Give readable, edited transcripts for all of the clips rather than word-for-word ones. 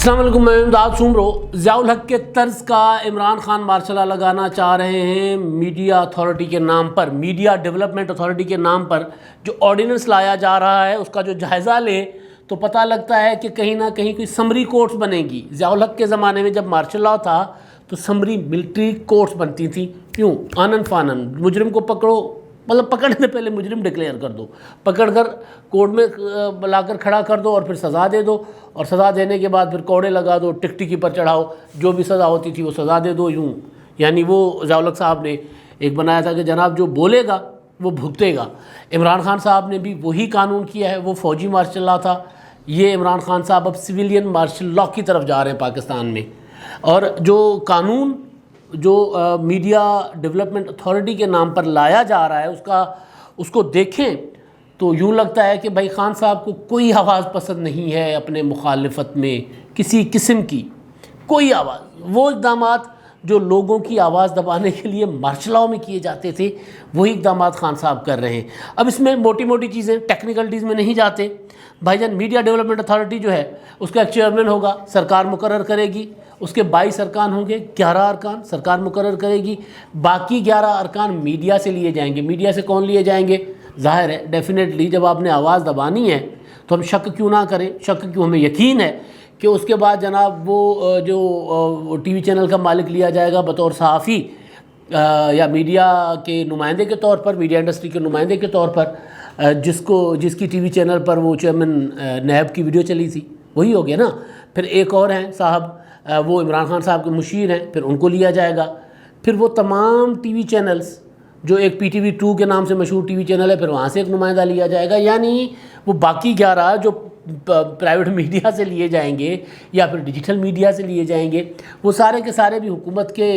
السلام علیکم، میں امداد سومرو۔ ضیاء الحق کے طرز کا عمران خان مارشل لا لگانا چاہ رہے ہیں میڈیا اتھارٹی کے نام پر، میڈیا ڈیولپمنٹ اتھارٹی کے نام پر جو آرڈیننس لایا جا رہا ہے اس کا جو جائزہ لے تو پتہ لگتا ہے کہ کہیں نہ کہیں کوئی سمری کورٹس بنے گی۔ ضیاء الحق کے زمانے میں جب مارشل لا تھا تو سمری ملٹری کورٹس بنتی تھیں، کیوں؟ آنن فانن مجرم کو پکڑو، مطلب پکڑنے سے پہلے مجرم ڈکلیئر کر دو، پکڑ کر کورٹ میں لا کر کھڑا کر دو اور پھر سزا دے دو، اور سزا دینے کے بعد پھر کوڑے لگا دو، ٹک ٹکی پر چڑھاؤ، جو بھی سزا ہوتی تھی وہ سزا دے دو۔ یوں یعنی وہ ضیاء الحق صاحب نے ایک بنایا تھا کہ جناب جو بولے گا وہ بھگتے گا۔ عمران خان صاحب نے بھی وہی قانون کیا ہے، وہ فوجی مارشل لا تھا، یہ عمران خان صاحب اب سویلین مارشل لا کی طرف جا رہے ہیں پاکستان میں۔ اور جو قانون جو میڈیا ڈیولپمنٹ اتھارٹی کے نام پر لایا جا رہا ہے اس کو دیکھیں تو یوں لگتا ہے کہ بھائی خان صاحب کو کوئی آواز پسند نہیں ہے اپنے مخالفت میں، کسی قسم کی کوئی آواز۔ وہ اقدامات جو لوگوں کی آواز دبانے کے لیے مارشل لاء میں کیے جاتے تھے وہی اقدامات خان صاحب کر رہے ہیں۔ اب اس میں موٹی موٹی چیزیں، ٹیکنیکلٹیز میں نہیں جاتے۔ بھائی جان، میڈیا ڈیولپمنٹ اتھارٹی جو ہے اس کا ایک چیئرمین ہوگا، سرکار مقرر کرے گی، اس کے 22 ارکان ہوں گے، 11 ارکان سرکار مقرر کرے گی، باقی 11 ارکان میڈیا سے لیے جائیں گے۔ میڈیا سے کون لیے جائیں گے؟ ظاہر ہے ڈیفینیٹلی جب آپ نے آواز دبانی ہے تو ہم شک کیوں نہ کریں، شک کیوں، ہمیں یقین ہے کہ اس کے بعد جناب وہ جو ٹی وی چینل کا مالک لیا جائے گا بطور صحافی یا میڈیا کے نمائندے کے طور پر، میڈیا انڈسٹری کے نمائندے کے طور پر، جس کی ٹی وی چینل پر وہ چیئرمین نیب کی ویڈیو چلی تھی وہی ہو گیا نا۔ پھر ایک اور ہیں صاحب، وہ عمران خان صاحب کے مشیر ہیں، پھر ان کو لیا جائے گا۔ پھر وہ تمام ٹی وی چینلز جو ایک پی ٹی وی 2 کے نام سے مشہور ٹی وی چینل ہے، پھر وہاں سے ایک نمائندہ لیا جائے گا۔ یعنی وہ باقی 11 جو پرائیویٹ میڈیا سے لیے جائیں گے یا پھر ڈیجیٹل میڈیا سے لیے جائیں گے، وہ سارے کے سارے بھی حکومت کے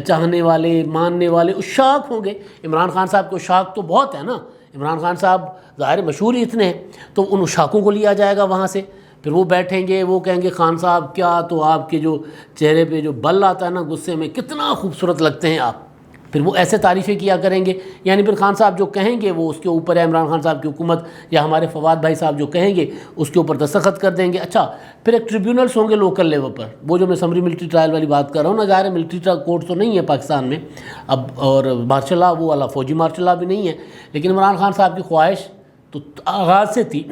چاہنے والے، ماننے والے اشاق ہوں گے۔ عمران خان صاحب کو اشاق تو بہت ہے نا، عمران خان صاحب ظاہر مشہور ہی اتنے ہیں، تو ان اشاقوں کو لیا جائے گا وہاں سے۔ پھر وہ بیٹھیں گے، وہ کہیں گے خان صاحب کیا تو آپ کے جو چہرے پہ جو بل آتا ہے نا غصے میں، کتنا خوبصورت لگتے ہیں آپ۔ پھر وہ ایسے تعریفیں کیا کریں گے، یعنی پھر خان صاحب جو کہیں گے وہ اس کے اوپر ہے، عمران خان صاحب کی حکومت یا ہمارے فواد بھائی صاحب جو کہیں گے اس کے اوپر دستخط کر دیں گے۔ اچھا، پھر ایک ٹریبیونلز ہوں گے لوکل لیول پر، وہ جو میں سمری ملٹری ٹرائل والی بات کر رہا ہوں نا، ظاہر ہے ملٹری کورٹ تو نہیں ہے پاکستان میں اب، اور مارشل لا وہ والا فوجی مارشل لا بھی نہیں ہے، لیکن عمران خان صاحب کی خواہش تو آغاز سے تھی،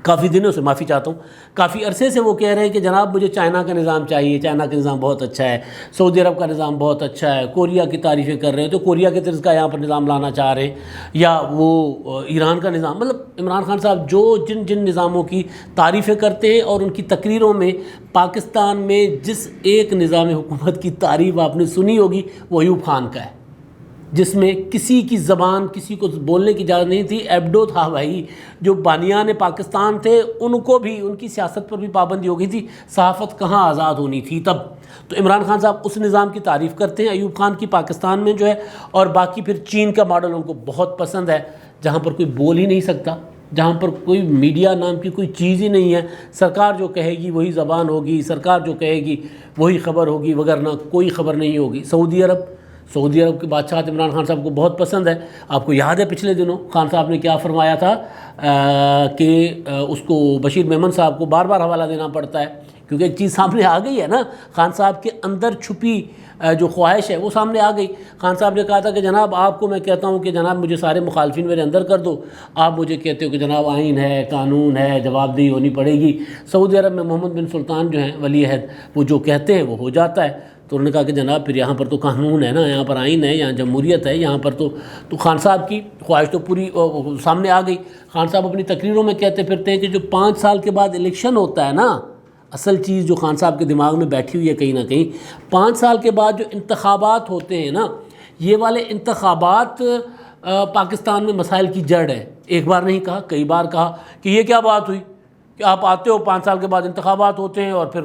کافی دنوں سے، معافی چاہتا ہوں، کافی عرصے سے وہ کہہ رہے ہیں کہ جناب مجھے چائنا کا نظام چاہیے، چائنا کا نظام بہت اچھا ہے، سعودی عرب کا نظام بہت اچھا ہے، کوریا کی تعریفیں کر رہے ہیں تو کوریا کے طرز کا یہاں پر نظام لانا چاہ رہے ہیں، یا وہ ایران کا نظام۔ مطلب عمران خان صاحب جو جن نظاموں کی تعریفیں کرتے ہیں اور ان کی تقریروں میں پاکستان میں جس ایک نظام حکومت کی تعریف آپ نے سنی ہوگی وہ ایوب خان کا ہے، جس میں کسی کی زبان کسی کو بولنے کی اجازت نہیں تھی۔ ایبڈو تھا بھائی، جو بانیان پاکستان تھے ان کو بھی، ان کی سیاست پر بھی پابندی ہو گئی تھی، صحافت کہاں آزاد ہونی تھی تب۔ تو عمران خان صاحب اس نظام کی تعریف کرتے ہیں، ایوب خان کی پاکستان میں جو ہے، اور باقی پھر چین کا ماڈل ان کو بہت پسند ہے، جہاں پر کوئی بول ہی نہیں سکتا، جہاں پر کوئی میڈیا نام کی کوئی چیز ہی نہیں ہے، سرکار جو کہے گی وہی زبان ہوگی، سرکار جو کہے گی وہی خبر ہوگی، وگرنہ کوئی خبر نہیں ہوگی۔ سعودی عرب کے بادشاہ عمران خان صاحب کو بہت پسند ہے۔ آپ کو یاد ہے پچھلے دنوں خان صاحب نے کیا فرمایا تھا کہ اس کو بشیر میمن صاحب کو بار بار حوالہ دینا پڑتا ہے، کیونکہ ایک چیز سامنے آ گئی ہے نا، خان صاحب کے اندر چھپی جو خواہش ہے وہ سامنے آ گئی۔ خان صاحب نے کہا تھا کہ جناب آپ کو میں کہتا ہوں کہ جناب مجھے سارے مخالفین میرے اندر کر دو، آپ مجھے کہتے ہو کہ جناب آئین ہے، قانون ہے، جواب دہی ہونی پڑے گی۔ سعودی عرب میں محمد بن سلطان جو ہیں ولی عہد، وہ جو کہتے ہیں وہ ہو جاتا ہے۔ تو انہوں نے کہا کہ جناب پھر یہاں پر تو قانون ہے نا، یہاں پر آئین ہے، یہاں جمہوریت ہے، یہاں پر تو خان صاحب کی خواہش تو پوری سامنے آ گئی۔ خان صاحب اپنی تقریروں میں کہتے پھرتے ہیں کہ جو 5 سال کے بعد الیکشن ہوتا ہے نا، اصل چیز جو خان صاحب کے دماغ میں بیٹھی ہوئی ہے کہیں نہ کہیں، 5 سال کے بعد جو انتخابات ہوتے ہیں نا، یہ والے انتخابات پاکستان میں مسائل کی جڑ ہے۔ ایک بار نہیں کہا، کئی بار کہا کہ یہ کیا بات ہوئی کہ آپ آتے ہو 5 سال کے بعد انتخابات ہوتے ہیں اور پھر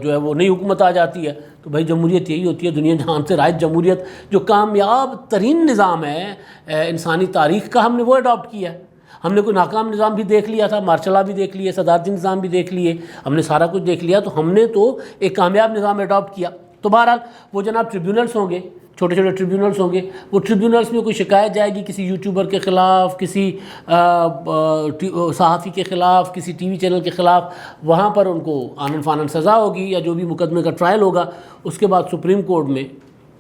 جو ہے وہ نئی حکومت آ جاتی ہے۔ تو بھائی جمہوریت یہی ہوتی ہے، دنیا جہان سے رائج جمہوریت جو کامیاب ترین نظام ہے انسانی تاریخ کا، ہم نے وہ اڈاپٹ کیا ہے۔ ہم نے کوئی ناکام نظام بھی دیکھ لیا تھا، مارشل لا بھی دیکھ لیے، صدارتی نظام بھی دیکھ لیے، ہم نے سارا کچھ دیکھ لیا، تو ہم نے تو ایک کامیاب نظام اڈاپٹ کیا۔ تو بہرحال وہ جناب ٹریبیونلز ہوں گے، چھوٹے چھوٹے ٹریبیونلز ہوں گے، وہ ٹریبیونلز میں کوئی شکایت جائے گی کسی یوٹیوبر کے خلاف، کسی صحافی کے خلاف، کسی ٹی وی چینل کے خلاف، وہاں پر ان کو آنن فانن سزا ہوگی یا جو بھی مقدمے کا ٹرائل ہوگا، اس کے بعد سپریم کورٹ میں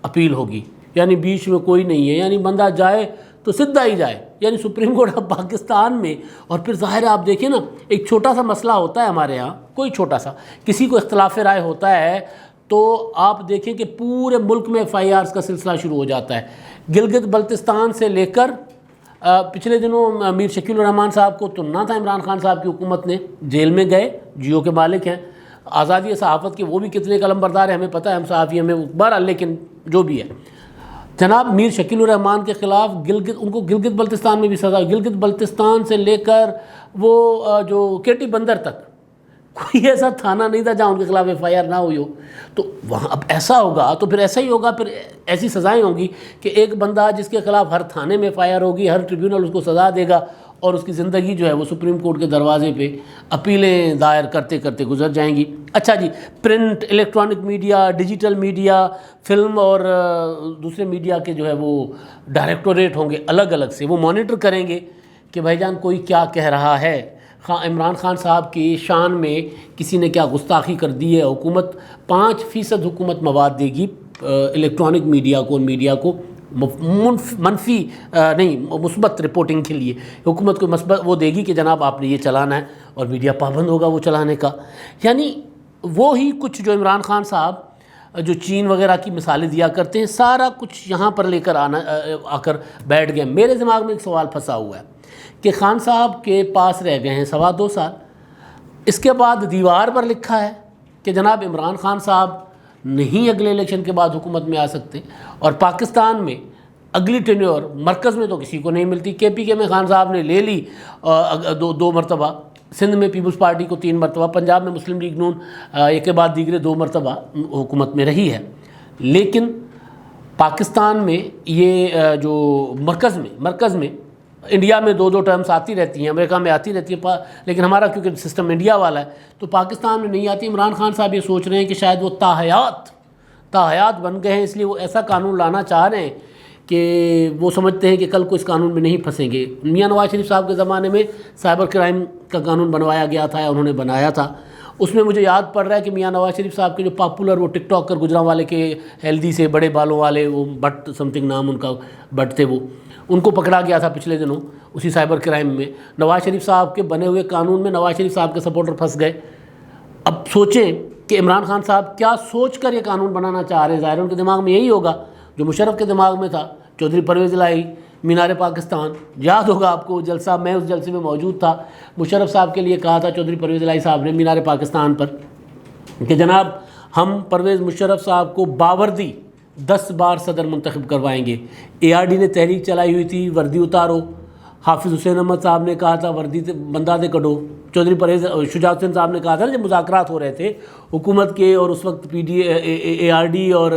اپیل ہوگی، یعنی بیچ میں کوئی نہیں ہے، یعنی بندہ جائے تو سدھا ہی جائے، یعنی سپریم کورٹ اب پاکستان میں۔ اور پھر ظاہر ہے آپ دیکھیں نا، ایک چھوٹا سا مسئلہ ہوتا ہے ہمارے ہاں، کوئی چھوٹا سا کسی کو اختلاف رائے ہوتا ہے تو آپ دیکھیں کہ پورے ملک میں ایف آئی آرز کا سلسلہ شروع ہو جاتا ہے۔ گلگت بلتستان سے لے کر پچھلے دنوں میر شکیل الرحمان صاحب کو چننا تھا عمران خان صاحب کی حکومت نے، جیل میں گئے، جیو کے مالک ہیں، آزادی صحافت کے وہ بھی کتنے قلم بردار ہیں ہمیں پتہ ہے، ہم صحافی ہمیں بہرحال، لیکن جو بھی ہے جناب میر شکیل الرحمان کے خلاف ان کو گلگت بلتستان میں بھی سزا، گلگت بلتستان سے لے کر وہ جو کیٹی بندر تک کوئی ایسا تھانہ نہیں تھا جہاں ان کے خلاف ایف آئی آر نہ ہوئی ہو۔ تو وہاں اب ایسا ہوگا تو پھر ایسا ہی ہوگا، پھر ایسی سزائیں ہوں گی کہ ایک بندہ جس کے خلاف ہر تھانے میں ایف آئی آر ہوگی، ہر ٹریبیونل اس کو سزا دے گا، اور اس کی زندگی جو ہے وہ سپریم کورٹ کے دروازے پہ اپیلیں دائر کرتے کرتے گزر جائیں گی۔ اچھا جی، print, electronic media, digital media, film اور دوسرے میڈیا کے جو ہے وہ ڈائریکٹوریٹ ہوں گے الگ الگ سے، وہ مانیٹر کریں گے کہ بھائی جان کوئی کیا کہہ رہا ہے، عمران خان صاحب کی شان میں کسی نے کیا گستاخی کر دی ہے۔ حکومت 5% حکومت مواد دے گی الیکٹرانک میڈیا کو، میڈیا کو منفی نہیں مثبت رپورٹنگ کے لیے حکومت کو مثبت وہ دے گی کہ جناب آپ نے یہ چلانا ہے، اور میڈیا پابند ہوگا وہ چلانے کا۔ یعنی وہی کچھ جو عمران خان صاحب جو چین وغیرہ کی مثالیں دیا کرتے ہیں، سارا کچھ یہاں پر لے کر آ کر بیٹھ گئے۔ میرے دماغ میں ایک سوال پھنسا ہوا ہے کہ خان صاحب کے پاس رہ گئے ہیں 2.25 سال، اس کے بعد دیوار پر لکھا ہے کہ جناب عمران خان صاحب نہیں اگلے الیکشن کے بعد حکومت میں آ سکتے، اور پاکستان میں اگلی ٹینیور مرکز میں تو کسی کو نہیں ملتی۔ کے پی کے میں خان صاحب نے لے لی 2 مرتبہ، سندھ میں پیپلز پارٹی کو 3 مرتبہ، پنجاب میں مسلم لیگ نون ایک کے بعد دیگرے 2 مرتبہ حکومت میں رہی ہے، لیکن پاکستان میں یہ جو مرکز میں انڈیا میں 2 ٹرمز آتی رہتی ہیں، امریکہ میں آتی رہتی ہے، لیکن ہمارا کیونکہ سسٹم انڈیا والا ہے تو پاکستان میں نہیں آتی۔ عمران خان صاحب یہ سوچ رہے ہیں کہ شاید وہ تاحیات بن گئے ہیں، اس لیے وہ ایسا قانون لانا چاہ رہے ہیں کہ وہ سمجھتے ہیں کہ کل کو اس قانون میں نہیں پھنسیں گے۔ میاں نواز شریف صاحب کے زمانے میں سائبر کرائم کا قانون بنوایا گیا تھا، انہوں نے بنایا تھا، اس میں مجھے یاد پڑ رہا ہے کہ میاں نواز شریف صاحب کے جو پاپولر وہ ٹک ٹاکر گجرانوالے کے ہیلدی سے بڑے بالوں والے، وہ بٹ سم تھنگ نام ان کا بٹ تھے، وہ ان کو پکڑا گیا تھا پچھلے دنوں اسی سائبر کرائم میں۔ نواز شریف صاحب کے بنے ہوئے قانون میں نواز شریف صاحب کے سپورٹر پھنس گئے۔ اب سوچیں کہ عمران خان صاحب کیا سوچ کر یہ قانون بنانا چاہ رہے ہیں، ظاہر ان کے دماغ میں یہی ہوگا جو مشرف کے دماغ میں تھا، چودھری پرویز الہی، مینار پاکستان، یاد ہوگا آپ کو جلسہ، میں اس جلسے میں موجود تھا، مشرف صاحب کے لیے کہا تھا چودھری پرویز الہی صاحب نے مینار پاکستان پر کہ جناب ہم پرویز مشرف صاحب کو باوردی 10 بار صدر منتخب کروائیں گے۔ اے آر ڈی نے تحریک چلائی ہوئی تھی وردی اتارو، حافظ حسین احمد صاحب نے کہا تھا وردی بندہ دے کڈو، چودھری پرویز شجاعت حسین صاحب نے کہا تھا جب مذاکرات ہو رہے تھے حکومت کے اور اس وقت اے آر ڈی اور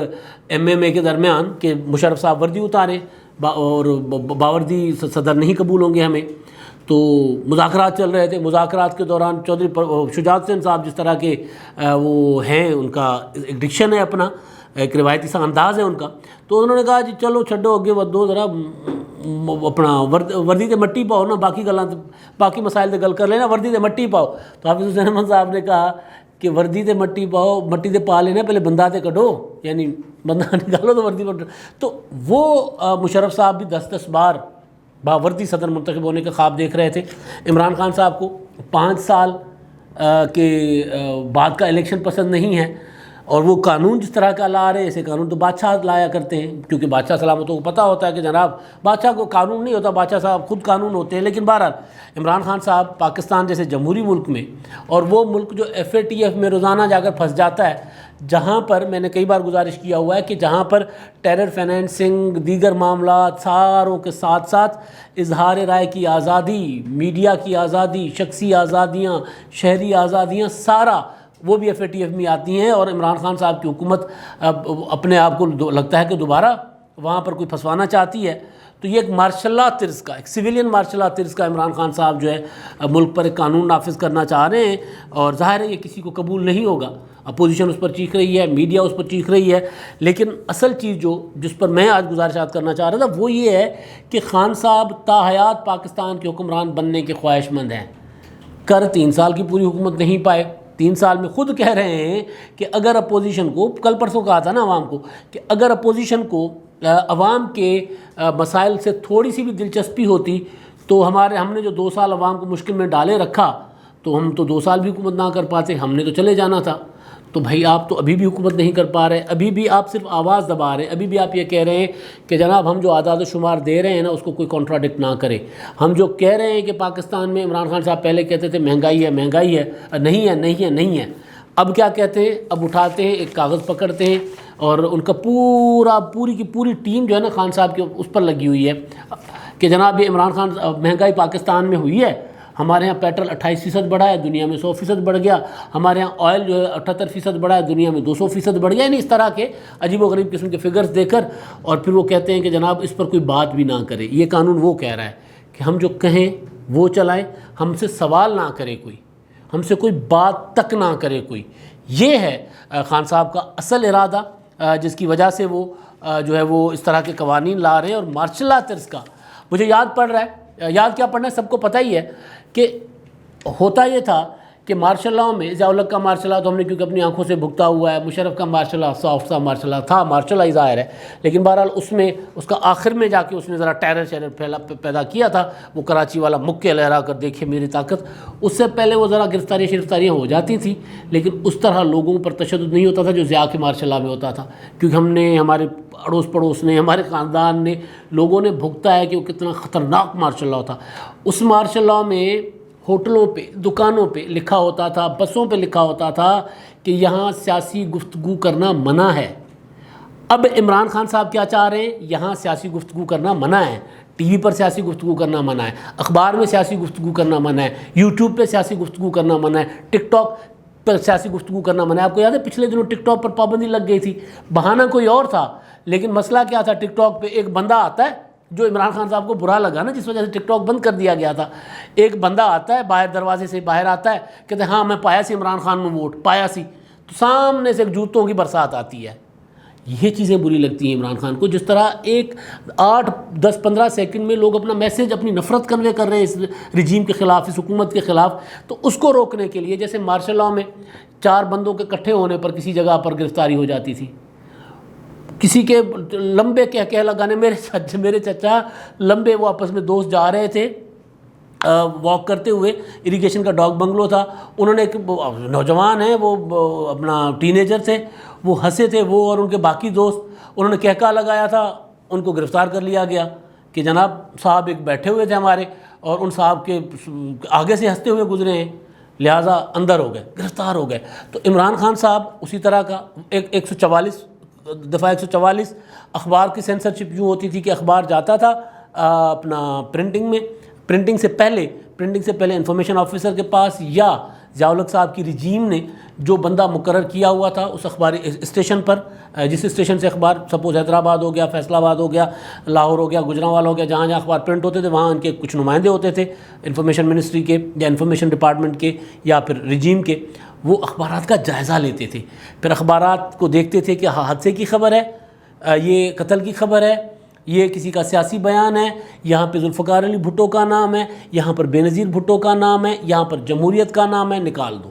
ایم ایم اے کے درمیان کہ مشرف صاحب وردی اتاریں اور باوردی صدر نہیں قبول ہوں گے ہمیں، تو مذاکرات چل رہے تھے۔ مذاکرات کے دوران چودھری شجاعت حسین صاحب جس طرح کے وہ ہیں، ان کا ایک ڈکشن ہے اپنا، ایک روایتی سا انداز ہے ان کا، تو انہوں نے کہا جی چلو چھڈو اگے ودو، ذرا اپنا وردی تے مٹی پاؤ نا، باقی مسائل تے گل کر لینا، وردی تے مٹی پاؤ۔ تو حافظ حسین احمد صاحب نے کہا کہ وردی تے مٹی پاؤ، مٹی تے پا لینا، پہلے بندہ تے کڈو، یعنی بندہ نکالو تو وردی پر۔ تو وہ مشرف صاحب بھی 10 بار باوردی صدر منتخب ہونے کا خواب دیکھ رہے تھے۔ عمران خان صاحب کو 5 سال کے بعد کا الیکشن پسند نہیں ہے، اور وہ قانون جس طرح کا لا رہے ہیں، ایسے قانون تو بادشاہ لایا کرتے ہیں، کیونکہ بادشاہ سلامتوں کو پتہ ہوتا ہے کہ جناب بادشاہ کو قانون نہیں ہوتا، بادشاہ صاحب خود قانون ہوتے ہیں۔ لیکن بہرحال عمران خان صاحب پاکستان جیسے جمہوری ملک میں، اور وہ ملک جو ایف اے ٹی ایف میں روزانہ جا کر پھنس جاتا ہے، جہاں پر میں نے کئی بار گزارش کیا ہوا ہے کہ جہاں پر ٹیرر فائنینسنگ، دیگر معاملات ساروں کے ساتھ ساتھ اظہار رائے کی آزادی، میڈیا کی آزادی، شخصی آزادیاں، شہری آزادیاں، سارا وہ بھی ایف اے ٹی ایف میں آتی ہیں، اور عمران خان صاحب کی حکومت اپنے آپ کو لگتا ہے کہ دوبارہ وہاں پر کوئی پھنسوانا چاہتی ہے۔ تو یہ ایک مارشل لا طرز کا، ایک سویلین مارشل لا طرز کا عمران خان صاحب جو ہے ملک پر ایک قانون نافذ کرنا چاہ رہے ہیں، اور ظاہر ہے یہ کسی کو قبول نہیں ہوگا۔ اپوزیشن اس پر چیخ رہی ہے، میڈیا اس پر چیخ رہی ہے، لیکن اصل چیز جس پر میں آج گزارشات کرنا چاہ رہا تھا وہ یہ ہے کہ خان صاحب تاحیات پاکستان کے حکمران بننے کے خواہش مند ہیں، 3 سال کی پوری حکومت نہیں پائے۔ 3 سال میں خود کہہ رہے ہیں کہ اگر اپوزیشن کو، کل پرسوں کہا تھا نا عوام کو، کہ اگر اپوزیشن کو عوام کے مسائل سے تھوڑی سی بھی دلچسپی ہوتی تو ہم نے جو 2 سال عوام کو مشکل میں ڈالے رکھا تو ہم تو 2 سال بھی حکومت نہ کر پاتے، ہم نے تو چلے جانا تھا۔ تو بھائی آپ تو ابھی بھی حکومت نہیں کر پا رہے، ابھی بھی آپ صرف آواز دبا رہے ہیں، ابھی بھی آپ یہ کہہ رہے ہیں کہ جناب ہم جو اعداد و شمار دے رہے ہیں نا اس کو کوئی کنٹراڈکٹ نہ کرے۔ ہم جو کہہ رہے ہیں کہ پاکستان میں عمران خان صاحب پہلے کہتے تھے مہنگائی ہے، مہنگائی ہے، نہیں ہے، اب کیا کہتے ہیں؟ اب اٹھاتے ہیں ایک کاغذ پکڑتے ہیں اور ان کا پوری کی پوری ٹیم جو ہے نا خان صاحب کے اس پر لگی ہوئی ہے کہ جناب یہ عمران خان مہنگائی پاکستان میں ہوئی ہے، ہمارے ہاں پیٹرول 28% بڑھا ہے، دنیا میں 100% بڑھ گیا، ہمارے ہاں آئل جو ہے 78% بڑھا ہے، دنیا میں 200% بڑھ گیا، یعنی اس طرح کے عجیب و غریب قسم کے فگرز دے کر، اور پھر وہ کہتے ہیں کہ جناب اس پر کوئی بات بھی نہ کرے۔ یہ قانون وہ کہہ رہا ہے کہ ہم جو کہیں وہ چلائیں، ہم سے سوال نہ کرے کوئی، ہم سے کوئی بات تک نہ کرے کوئی۔ یہ ہے خان صاحب کا اصل ارادہ، جس کی وجہ سے وہ جو ہے وہ اس طرح کے قوانین لا رہے ہیں۔ اور مارشل لا طرز کا مجھے یاد پڑ رہا ہے، یاد کیا پڑھنا ہے، سب کو پتہ ہی ہے کہ ہوتا یہ تھا کہ مارشل لاء میں ضیاء الحق کا مارشل لاء تو ہم نے کیونکہ اپنی آنکھوں سے بھگتا ہوا ہے، مشرف کا مارشل لاء صاف صاف مارشل لاء تھا، مارشل لاء ہی ظاہر ہے، لیکن بہرحال اس میں اس کا آخر میں جا کے اس نے ذرا ٹیرر پیدا کیا تھا، وہ کراچی والا مکے لہرا کر دیکھے میری طاقت۔ اس سے پہلے وہ ذرا گرفتاریاں ہو جاتی تھیں، لیکن اس طرح لوگوں پر تشدد نہیں ہوتا تھا جو ضیاء کے مارشل لاء میں ہوتا تھا، کیونکہ ہم نے، ہمارے اڑوس پڑوس نے، ہمارے خاندان نے، لوگوں نے بھگتا ہے کہ وہ کتنا خطرناک مارشل لاء تھا۔ اس مارشل لاء میں ہوٹلوں پہ، دکانوں پہ لکھا ہوتا تھا، بسوں پہ لکھا ہوتا تھا کہ یہاں سیاسی گفتگو کرنا منع ہے۔ اب عمران خان صاحب کیا چاہ رہے ہیں؟ یہاں سیاسی گفتگو کرنا منع ہے، ٹی وی پر سیاسی گفتگو کرنا منع ہے، اخبار میں سیاسی گفتگو کرنا منع ہے، یوٹیوب پہ سیاسی گفتگو کرنا منع ہے، ٹک ٹاک پر سیاسی گفتگو کرنا منع ہے۔ آپ کو یاد ہے پچھلے دنوں ٹک ٹاک پر پابندی لگ گئی تھی، بہانہ کوئی اور تھا، لیکن مسئلہ کیا تھا؟ ٹک ٹاک پہ ایک بندہ آتا ہے جو عمران خان صاحب کو برا لگا نا، جس وجہ سے ٹک ٹاک بند کر دیا گیا تھا۔ ایک بندہ آتا ہے باہر، دروازے سے باہر آتا ہے، کہتے ہیں ہاں میں پایا سی عمران خان میں ووٹ پایا سی، تو سامنے سے جوتوں کی برسات آتی ہے۔ یہ چیزیں بری لگتی ہیں عمران خان کو، جس طرح ایک 8 10 15 سیکنڈ میں لوگ اپنا میسیج، اپنی نفرت کنوے کر رہے ہیں اس رجیم کے خلاف، اس حکومت کے خلاف، تو اس کو روکنے کے لیے جیسے مارشل لاء میں 4 بندوں کے اکٹھے ہونے پر کسی جگہ پر گرفتاری ہو جاتی تھی، کسی کے لمبے کہہ لگانے، میرے چچا لمبے، وہ آپس میں دوست جا رہے تھے واک کرتے ہوئے، اریگیشن کا ڈاگ بنگلو تھا، انہوں نے ایک نوجوان ہیں، وہ اپنا ٹینیجر تھے، وہ ہنسے تھے، وہ اور ان کے باقی دوست، انہوں نے کہکا لگایا تھا، ان کو گرفتار کر لیا گیا کہ جناب صاحب ایک بیٹھے ہوئے تھے ہمارے اور ان صاحب کے آگے سے ہنستے ہوئے گزرے ہیں، لہٰذا اندر ہو گئے، گرفتار ہو گئے۔ تو عمران خان صاحب اسی طرح کا 144 دفعہ 144 اخبار کی سینسرشپ یوں ہوتی تھی کہ اخبار جاتا تھا اپنا پرنٹنگ سے پہلے انفارمیشن آفیسر کے پاس، یا ضیاء الحق صاحب کی رجیم نے جو بندہ مقرر کیا ہوا تھا اس اخباری اسٹیشن پر، جس اسٹیشن سے اخبار سپوز حیدرآباد ہو گیا، فیصل آباد ہو گیا، لاہور ہو گیا، گجرانوالہ ہو گیا، جہاں جہاں اخبار پرنٹ ہوتے تھے وہاں ان کے کچھ نمائندے ہوتے تھے انفارمیشن منسٹری کے یا انفارمیشن ڈپارٹمنٹ کے یا پھر رجیم کے، وہ اخبارات کا جائزہ لیتے تھے، پھر اخبارات کو دیکھتے تھے کہ حادثے کی خبر ہے، یہ قتل کی خبر ہے، یہ کسی کا سیاسی بیان ہے، یہاں پہ ذوالفقار علی بھٹو کا نام ہے، یہاں پر بے نظیر بھٹو کا نام ہے، یہاں پر جمہوریت کا نام ہے، نکال دو۔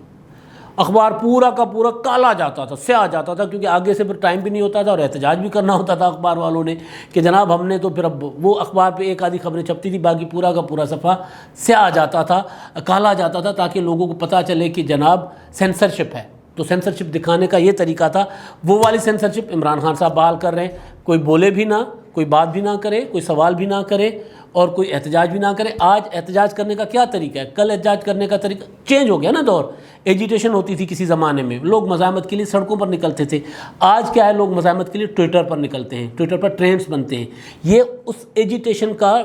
اخبار پورا کا پورا کالا جاتا تھا، سیاہ جاتا تھا، کیونکہ آگے سے پھر ٹائم بھی نہیں ہوتا تھا اور احتجاج بھی کرنا ہوتا تھا اخبار والوں نے کہ جناب ہم نے تو، پھر اب وہ اخبار پہ ایک آدھی خبریں چھپتی تھی، باقی پورا کا پورا صفحہ سیاہ جاتا تھا، کالا جاتا تھا، تاکہ لوگوں کو پتہ چلے کہ جناب سینسرشپ ہے۔ تو سینسرشپ دکھانے کا یہ طریقہ تھا، وہ والی سینسرشپ عمران خان صاحب بحال کر رہے ہیں، کوئی بولے بھی نہ، کوئی بات بھی نہ کرے، کوئی سوال بھی نہ کرے اور کوئی احتجاج بھی نہ کرے۔ آج احتجاج کرنے کا کیا طریقہ ہے؟ کل احتجاج کرنے کا طریقہ چینج ہو گیا نا، دور ایجیٹیشن ہوتی تھی کسی زمانے میں، لوگ مزاحمت کے لیے سڑکوں پر نکلتے تھے، آج کیا ہے، لوگ مزاحمت کے لیے ٹویٹر پر نکلتے ہیں، ٹویٹر پر ٹرینڈز بنتے ہیں۔ یہ اس ایجیٹیشن کا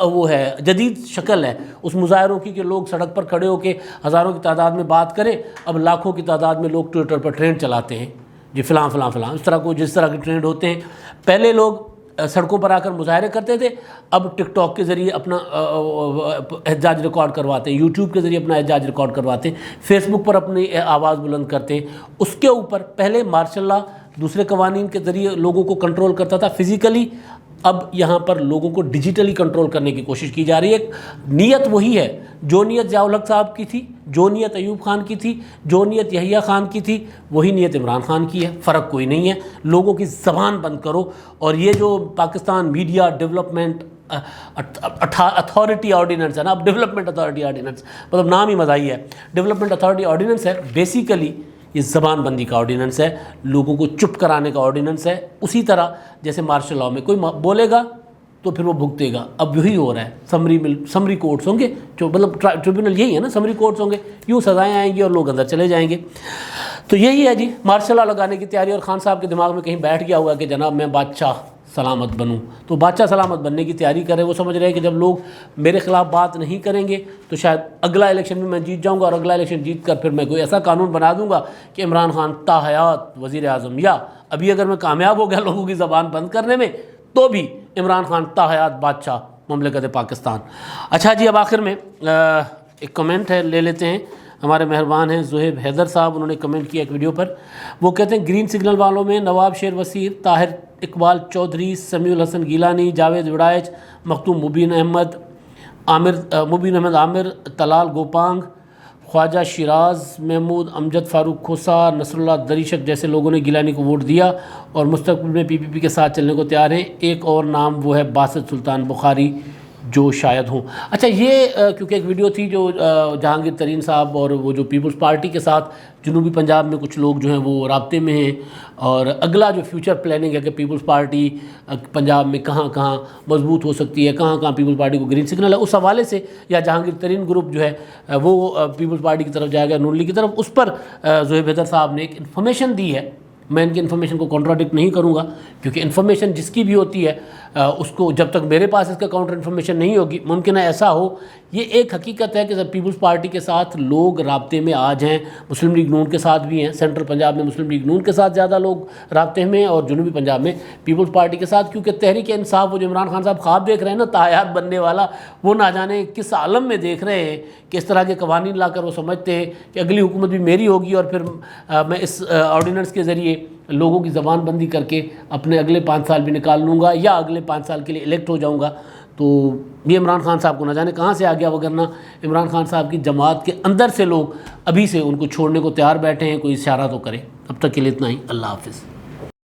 وہ ہے، جدید شکل ہے اس مظاہروں کی کہ لوگ سڑک پر کھڑے ہو کے ہزاروں کی تعداد میں بات کریں، اب لاکھوں کی تعداد میں لوگ ٹویٹر پر ٹرینڈ چلاتے ہیں، جی فلاں فلاں فلاں، اس طرح کو جس طرح کے ٹرینڈ ہوتے ہیں۔ پہلے لوگ سڑکوں پر آ کر مظاہرے کرتے تھے، اب ٹک ٹاک کے ذریعے اپنا احتجاج ریکارڈ کرواتے ہیں، یوٹیوب کے ذریعے اپنا احتجاج ریکارڈ کرواتے ہیں، فیس بک پر اپنی آواز بلند کرتے ہیں۔ اس کے اوپر پہلے مارشل لاء دوسرے قوانین کے ذریعے لوگوں کو کنٹرول کرتا تھا فزیکلی، اب یہاں پر لوگوں کو ڈیجیٹلی کنٹرول کرنے کی کوشش کی جا رہی ہے۔ نیت وہی ہے، جو نیت ضیاء الحق صاحب کی تھی، جو نیت ایوب خان کی تھی، جو نیت یحییٰ خان کی تھی، وہی نیت عمران خان کی ہے، فرق کوئی نہیں ہے۔ لوگوں کی زبان بند کرو، اور یہ جو Pakistan media development authority ordinance ہے نا، اب ڈیولپمنٹ اتھارٹی آرڈیننس مطلب نام ہی مزاحیہ ہے، ڈیولپمنٹ اتھارٹی آرڈیننس ہے، بیسیکلی یہ زبان بندی کا آرڈیننس ہے، لوگوں کو چپ کرانے کا آرڈیننس ہے۔ اسی طرح جیسے مارشل لاء میں کوئی بولے گا تو پھر وہ بھگتے گا، اب یہی ہو رہا ہے۔ سمری کورٹس ہوں گے، جو مطلب ٹریبیونل یہی ہے نا، سمری کورٹس ہوں گے، یوں سزائیں آئیں گی اور لوگ اندر چلے جائیں گے۔ تو یہی ہے جی مارشل لاء لگانے کی تیاری، اور خان صاحب کے دماغ میں کہیں بیٹھ گیا ہوا کہ جناب میں بادشاہ سلامت بنوں، تو بادشاہ سلامت بننے کی تیاری کرے۔ وہ سمجھ رہے ہیں کہ جب لوگ میرے خلاف بات نہیں کریں گے تو شاید اگلا الیکشن میں میں جیت جاؤں گا، اور اگلا الیکشن جیت کر پھر میں کوئی ایسا قانون بنا دوں گا کہ عمران خان تا حیات وزیر اعظم، یا ابھی اگر میں کامیاب ہو گیا لوگوں کی زبان بند کرنے میں تو بھی عمران خان تا حیات بادشاہ مملکت پاکستان۔ اچھا جی، اب آخر میں ایک کمنٹ ہے، لے لیتے ہیں۔ ہمارے مہربان ہیں زہیب حیدر صاحب، انہوں نے کمنٹ کیا ایک ویڈیو پر، وہ کہتے ہیں گرین سگنل والوں میں نواب شیر وسیر، طاہر اقبال چودھری، سمیع الحسن گیلانی، جاوید وڑائچ، مختوم مبین احمد عامر، طلال گوپانگ، خواجہ شیراز محمود، امجد فاروق کھوسا، نصر اللہ دریشک جیسے لوگوں نے گیلانی کو ووٹ دیا اور مستقبل میں پی پی پی کے ساتھ چلنے کو تیار ہیں۔ ایک اور نام وہ ہے باسط سلطان بخاری جو شاید ہوں۔ اچھا، یہ کیونکہ ایک ویڈیو تھی جو جہانگیر ترین صاحب اور وہ جو پیپلز پارٹی کے ساتھ جنوبی پنجاب میں کچھ لوگ جو ہیں وہ رابطے میں ہیں، اور اگلا جو فیوچر پلاننگ ہے کہ پیپلز پارٹی پنجاب میں کہاں کہاں مضبوط ہو سکتی ہے، کہاں کہاں پیپلز پارٹی کو گرین سگنل ہے، اس حوالے سے یا جہانگیر ترین گروپ جو ہے وہ پیپلز پارٹی کی طرف جائے گا، نون لیگ کی طرف، اس پر زہیب حیدر صاحب نے ایک انفارمیشن دی ہے۔ میں ان کی انفارمیشن کو کنٹراڈکٹ نہیں کروں گا، کیونکہ انفارمیشن جس کی بھی ہوتی ہے اس کو جب تک میرے پاس اس کا کاؤنٹر انفارمیشن نہیں ہوگی، ممکن ہے ایسا ہو۔ یہ ایک حقیقت ہے کہ جب پیپلز پارٹی کے ساتھ لوگ رابطے میں آج ہیں، مسلم لیگ نون کے ساتھ بھی ہیں، سینٹرل پنجاب میں مسلم لیگ نون کے ساتھ زیادہ لوگ رابطے میں ہیں، اور جنوبی پنجاب میں پیپلز پارٹی کے ساتھ، کیونکہ تحریک انصاف وہ جو عمران خان صاحب خواب دیکھ رہے ہیں نا تاحیات بننے والا، وہ نہ جانے کس عالم میں دیکھ رہے ہیں کہ اس طرح کے قوانین لا کر وہ سمجھتے ہیں کہ اگلی حکومت بھی میری ہوگی، اور پھر میں اس آرڈیننس کے ذریعے لوگوں کی زبان بندی کر کے اپنے اگلے 5 سال بھی نکال لوں گا، یا اگلے 5 سال کے لیے الیکٹ ہو جاؤں گا۔ تو یہ عمران خان صاحب کو نہ جانے کہاں سے آ گیا، وگرنہ عمران خان صاحب کی جماعت کے اندر سے لوگ ابھی سے ان کو چھوڑنے کو تیار بیٹھے ہیں، کوئی اشارہ تو کرے۔ اب تک کے لیے اتنا ہی، اللہ حافظ۔